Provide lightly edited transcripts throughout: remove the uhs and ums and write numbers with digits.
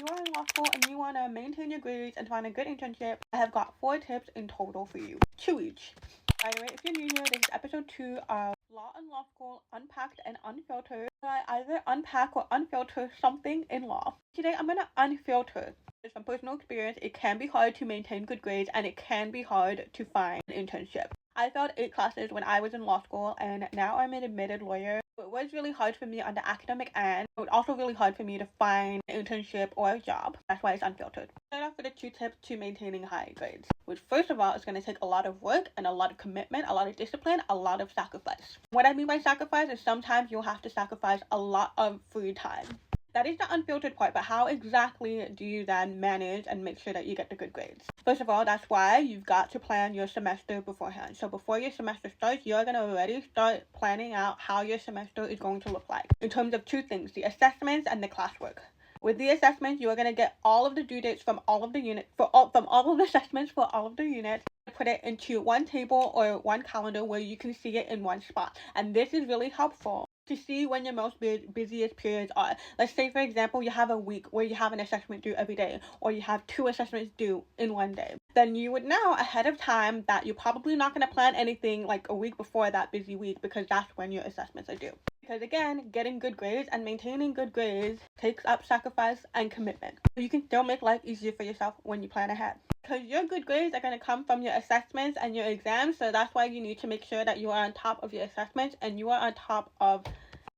you are in law school and you want to maintain your grades and find a good internship, I have got 4 tips in total for you. 2 each. By the way, if you're new here, this is episode 2 of Law and Law School Unpacked and Unfiltered. I either unpack or unfilter something in law. Today, I'm going to unfilter. From personal experience, it can be hard to maintain good grades and it can be hard to find an internship. I failed 8 classes when I was in law school, and now I'm an admitted lawyer. It was really hard for me on the academic end. It was also really hard for me to find an internship or a job. That's why it's unfiltered. Start off with the 2 tips to maintaining high grades, which first of all is going to take a lot of work and a lot of commitment, a lot of discipline, a lot of sacrifice. What I mean by sacrifice is sometimes you'll have to sacrifice a lot of free time. That is the unfiltered part, but how exactly do you then manage and make sure that you get the good grades? First of all, that's why you've got to plan your semester beforehand. So before your semester starts, you're going to already start planning out how your semester is going to look like in terms of 2 things, the assessments and the classwork. With the assessments, you are going to get all of the due dates from all of the units, from all of the assessments for all of the units, put it into one table or one calendar where you can see it in one spot. And this is really helpful to see when your most busiest periods are. Let's say, for example, you have a week where you have an assessment due every day, or you have 2 assessments due in one day. Then you would know ahead of time that you're probably not going to plan anything like a week before that busy week, because that's when your assessments are due. Because again, getting good grades and maintaining good grades takes up sacrifice and commitment. You can still make life easier for yourself when you plan ahead. Because your good grades are going to come from your assessments and your exams, so that's why you need to make sure that you are on top of your assessments and you are on top of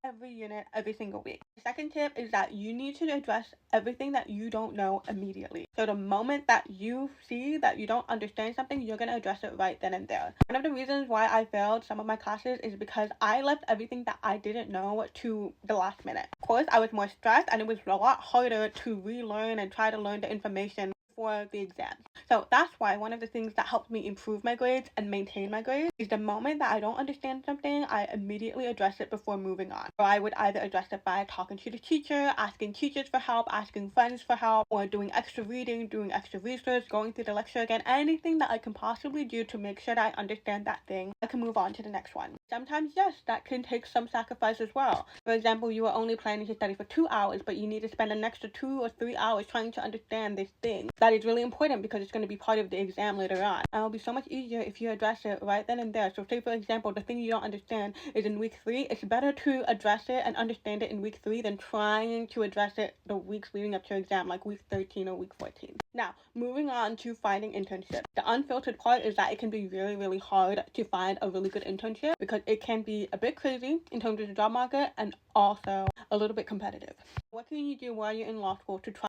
every unit every single week. The second tip is that you need to address everything that you don't know immediately. So the moment that you see that you don't understand something, you're going to address it right then and there. One of the reasons why I failed some of my classes is because I left everything that I didn't know to the last minute. Of course, I was more stressed and it was a lot harder to relearn and try to learn the information for the exam. So that's why one of the things that helped me improve my grades and maintain my grades is the moment that I don't understand something, I immediately address it before moving on. So I would either address it by talking to the teacher, asking teachers for help, asking friends for help, or doing extra reading, doing extra research, going through the lecture again, anything that I can possibly do to make sure that I understand that thing, I can move on to the next one. Sometimes, yes, that can take some sacrifice as well. For example, you are only planning to study for 2 hours, but you need to spend an extra 2 or 3 hours trying to understand this thing. That is really important because it's going to be part of the exam later on. And it'll be so much easier if you address it right then and there. So say, for example, the thing you don't understand is in week 3. It's better to address it and understand it in week 3 than trying to address it the weeks leading up to your exam, like week 13 or week 14. Now, moving on to finding internships. The unfiltered part is that it can be really, really hard to find a really good internship because it can be a bit crazy in terms of the job market and also a little bit competitive. What can you do while you're in law school to try